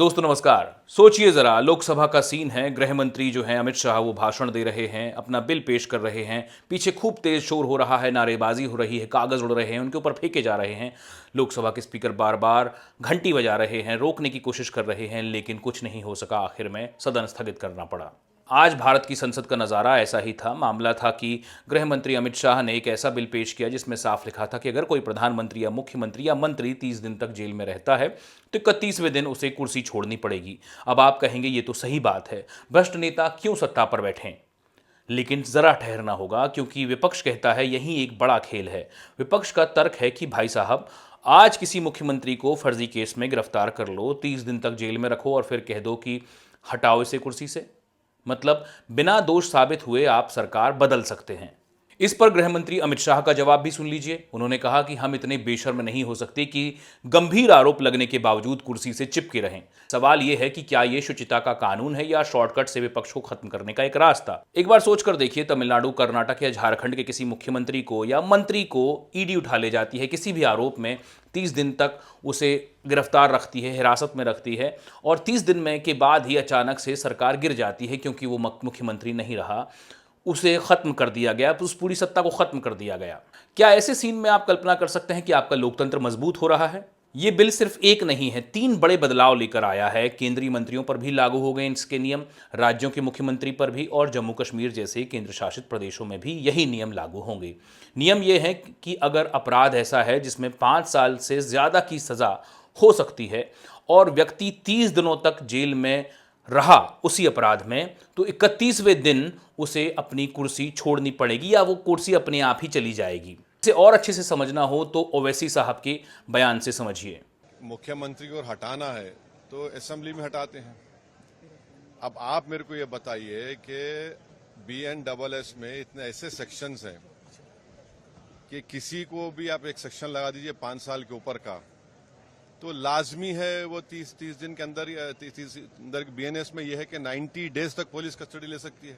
दोस्तों नमस्कार। सोचिए जरा, लोकसभा का सीन है। गृह मंत्री जो हैं अमित शाह वो भाषण दे रहे हैं, अपना बिल पेश कर रहे हैं। पीछे खूब तेज शोर हो रहा है, नारेबाजी हो रही है, कागज उड़ रहे हैं, उनके ऊपर फेंके जा रहे हैं। लोकसभा के स्पीकर बार बार घंटी बजा रहे हैं, रोकने की कोशिश कर रहे हैं, लेकिन कुछ नहीं हो सका। आखिर में सदन स्थगित करना पड़ा। आज भारत की संसद का नज़ारा ऐसा ही था। मामला था कि गृह मंत्री अमित शाह ने एक ऐसा बिल पेश किया जिसमें साफ लिखा था कि अगर कोई प्रधानमंत्री या मुख्यमंत्री या मंत्री 30 दिन तक जेल में रहता है तो 31वें दिन उसे कुर्सी छोड़नी पड़ेगी। अब आप कहेंगे ये तो सही बात है, भ्रष्ट नेता क्यों सत्ता पर बैठें? लेकिन जरा ठहरना होगा, क्योंकि विपक्ष कहता है यही एक बड़ा खेल है। विपक्ष का तर्क है कि भाई साहब, आज किसी मुख्यमंत्री को फर्जी केस में गिरफ्तार कर लो, 30 दिन तक जेल में रखो और फिर कह दो कि हटाओ इसे कुर्सी से। मतलब बिना दोष साबित हुए आप सरकार बदल सकते हैं। इस पर गृह मंत्री अमित शाह का जवाब भी सुन लीजिए। उन्होंने कहा कि हम इतने बेशर्म नहीं हो सकते कि गंभीर आरोप लगने के बावजूद कुर्सी से चिपके रहें। सवाल यह है कि क्या यह शुचिता का कानून है या शॉर्टकट से विपक्ष को खत्म करने का एक रास्ता। एक बार सोचकर देखिए, तमिलनाडु, कर्नाटक या झारखंड के किसी मुख्यमंत्री को या मंत्री को ईडी उठा ले जाती है किसी भी आरोप में, 30 दिन तक उसे गिरफ्तार रखती है, हिरासत में रखती है, और 30 दिन में के बाद ही अचानक से सरकार गिर जाती है क्योंकि वो मुख्यमंत्री नहीं रहा, उसे खत्म कर दिया गया, उस पूरी सत्ता को खत्म कर दिया गया। क्या ऐसे सीन में आप कल्पना कर सकते हैं कि आपका लोकतंत्र मजबूत हो रहा है? ये बिल सिर्फ एक नहीं है, 3 बड़े बदलाव लेकर आया है। केंद्रीय मंत्रियों पर भी लागू हो गए इसके नियम, राज्यों के मुख्यमंत्री पर भी, और जम्मू कश्मीर जैसे केंद्र शासित प्रदेशों में भी यही नियम लागू होंगे। नियम यह है कि अगर अपराध ऐसा है जिसमें 5 साल से ज्यादा की सजा हो सकती है और व्यक्ति 30 दिनों तक जेल में रहा उसी अपराध में, तो 31वें दिन उसे अपनी कुर्सी छोड़नी पड़ेगी या वो कुर्सी अपने आप ही चली जाएगी। इसे और अच्छे से समझना हो तो ओवैसी साहब के बयान से समझिए। मुख्यमंत्री को हटाना है तो असेंबली में हटाते हैं। अब आप मेरे को ये बताइए कि BNSS में इतने ऐसे सेक्शंस हैं कि किसी को भी आप एक सेक्शन लगा दीजिए 5 साल के ऊपर का, तो लाजमी है वो 30 दिन के अंदर या 30 अंदर BNS में यह है कि 90 डेज तक पुलिस कस्टडी ले सकती है।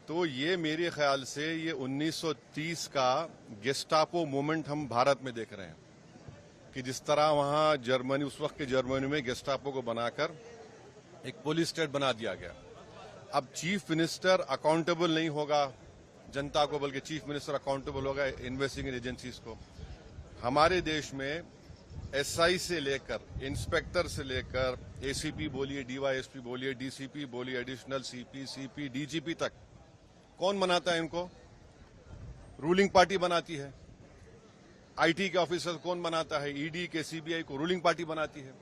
तो ये मेरे ख्याल से ये 1930 का गेस्टापो मूवमेंट हम भारत में देख रहे हैं कि जिस तरह वहां जर्मनी, उस वक्त के जर्मनी में गेस्टापो को बनाकर एक पुलिस स्टेट बना दिया गया। अब चीफ मिनिस्टर अकाउंटेबल नहीं होगा जनता को, बल्कि चीफ मिनिस्टर अकाउंटेबल होगा इन्वेस्टिगेटिंग एजेंसीज को। हमारे देश में SI से लेकर इंस्पेक्टर से लेकर ACP बोलिए, DYSP बोलिए, DCP बोलिए, एडिशनल CP, DGP तक कौन बनाता है इनको? रूलिंग पार्टी बनाती है। IT के ऑफिसर कौन बनाता है? ED के, CBI को रूलिंग पार्टी बनाती है।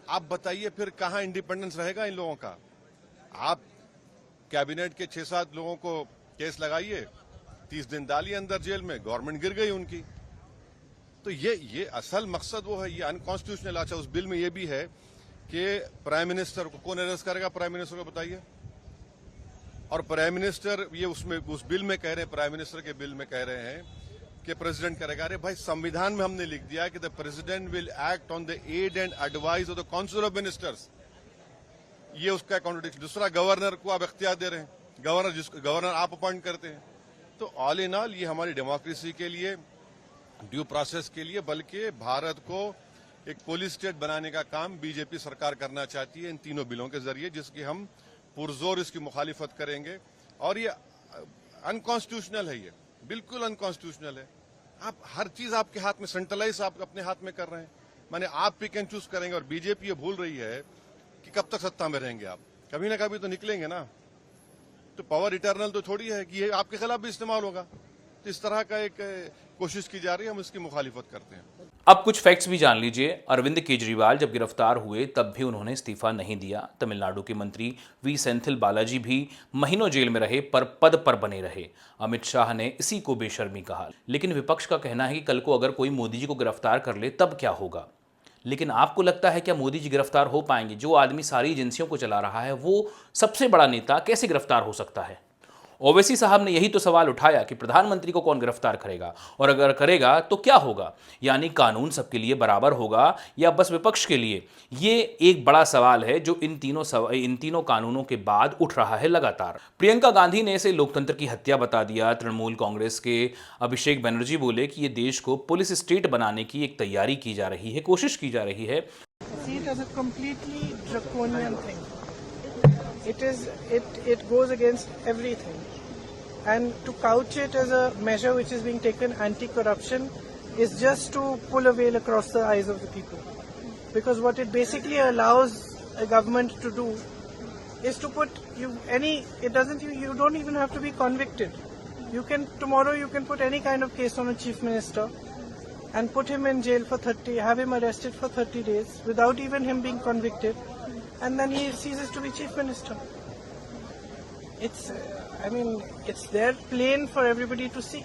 आप बताइए फिर कहां इंडिपेंडेंस रहेगा इन लोगों का? आप कैबिनेट के 6-7 लोगों को केस लगाइए, 30 दिन डालिए अंदर जेल में, गवर्नमेंट गिर गई उनकी। तो ये असल मकसद वो है, ये अनकॉन्स्टिट्यूशनल। अच्छा, उस बिल में ये भी है कि प्राइम मिनिस्टर को कौन अरेस्ट करेगा? प्राइम मिनिस्टर को बताइए। और प्राइम मिनिस्टर, ये उसमें उस बिल में कह रहे हैं, प्राइम मिनिस्टर के बिल में कह रहे हैं कि प्रेसिडेंट करेगा। अरे भाई, संविधान में हमने लिख दिया कि the president will act on the aid and advice of the council of ministers. ये उसका कॉन्ट्रडिक्शन। दूसरा, गवर्नर को आप इख्तियार दे रहे हैं, गवर्नर आप अपॉइंट करते हैं। तो ऑल इन ऑल ये हमारी डेमोक्रेसी के लिए, ड्यू प्रोसेस के लिए, बल्कि भारत को एक पुलिस स्टेट बनाने का काम बीजेपी सरकार करना चाहती है इन तीनों बिलों के जरिए, जिसकी हम पुरजोर इसकी मुखालिफत करेंगे। और ये अनकॉन्स्टिट्यूशनल है, ये बिल्कुल अनकॉन्स्टिट्यूशनल है। आप हर चीज आपके हाथ में, सेंट्रलाइज आप अपने हाथ में कर रहे हैं। माने आप पिक एंड चूज करेंगे। और बीजेपी ये भूल रही है कि कब तक सत्ता में रहेंगे आप, कभी ना कभी तो निकलेंगे ना। तो पावर इटर्नल तो थोड़ी है कि ये आपके खिलाफ भी इस्तेमाल होगा। तो इस तरह का एक कोशिश की जा रही है, हम इसकी मुखालिफत करते हैं। अब कुछ फैक्ट्स भी जान लीजिए। अरविंद केजरीवाल जब गिरफ्तार हुए तब भी उन्होंने इस्तीफा नहीं दिया। तमिलनाडु के मंत्री वी सेंथिल बालाजी भी महीनों जेल में रहे पर पद पर बने रहे। अमित शाह ने इसी को बेशर्मी कहा। लेकिन विपक्ष का कहना है कि कल को अगर कोई मोदी जी को गिरफ्तार कर ले तब क्या होगा। लेकिन आपको लगता है क्या मोदी जी गिरफ्तार हो पाएंगे? जो आदमी सारी एजेंसियों को चला रहा है, वो सबसे बड़ा नेता कैसे गिरफ्तार हो सकता है? ओवैसी साहब ने यही तो सवाल उठाया कि प्रधानमंत्री को कौन गिरफ्तार करेगा, और अगर करेगा तो क्या होगा। यानी कानून सबके लिए बराबर होगा या बस विपक्ष के लिए? ये एक बड़ा सवाल है जो इन तीनों कानूनों के बाद उठ रहा है लगातार। प्रियंका गांधी ने इसे लोकतंत्र की हत्या बता दिया। तृणमूल कांग्रेस के अभिषेक बनर्जी बोले कि ये देश को पुलिस स्टेट बनाने की एक तैयारी की जा रही है, कोशिश की जा रही है। it as a completely draconian thing. It goes against everything. And to couch it as a measure which is being taken anti-corruption is just to pull a veil across the eyes of the people. Because what it basically allows a government to do is to put you don't even have to be convicted. Tomorrow you can put any kind of case on a chief minister and put him in jail for have him arrested for 30 days without even him being convicted, and then he ceases to be chief minister. It's there plain for everybody to see.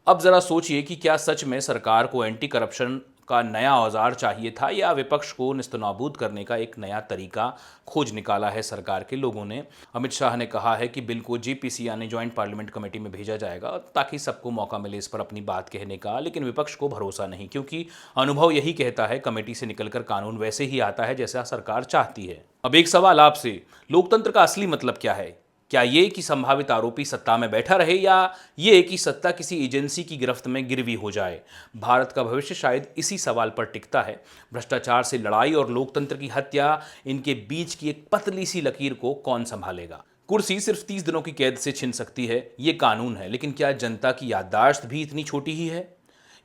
अब जरा सोचिए कि क्या सच में सरकार को anti corruption का नया औजार चाहिए था या विपक्ष को निस्तनाबूद करने का एक नया तरीका खोज निकाला है सरकार के लोगों ने। अमित शाह ने कहा है कि बिल को जेपीसी यानी ज्वाइंट पार्लियामेंट कमेटी में भेजा जाएगा ताकि सबको मौका मिले इस पर अपनी बात कहने का, लेकिन विपक्ष को भरोसा नहीं, क्योंकि अनुभव यही कहता है कमेटी से निकलकर कानून वैसे ही आता है जैसा सरकार चाहती है। अब एक सवाल आपसे, लोकतंत्र का असली मतलब क्या है? क्या ये कि संभावित आरोपी सत्ता में बैठा रहे या ये कि सत्ता किसी एजेंसी की गिरफ्त में गिरवी हो जाए? भारत का भविष्य शायद इसी सवाल पर टिकता है। भ्रष्टाचार से लड़ाई और लोकतंत्र की हत्या, इनके बीच की एक पतली सी लकीर को कौन संभालेगा? कुर्सी सिर्फ 30 दिनों की कैद से छिन सकती है, ये कानून है, लेकिन क्या जनता की याददाश्त भी इतनी छोटी ही है?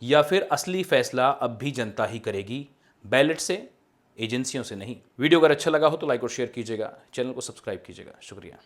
या फिर असली फैसला अब भी जनता ही करेगी, बैलेट से, एजेंसियों से नहीं? वीडियो अगर अच्छा लगा हो तो लाइक और शेयर कीजिएगा, चैनल को सब्सक्राइब कीजिएगा। शुक्रिया।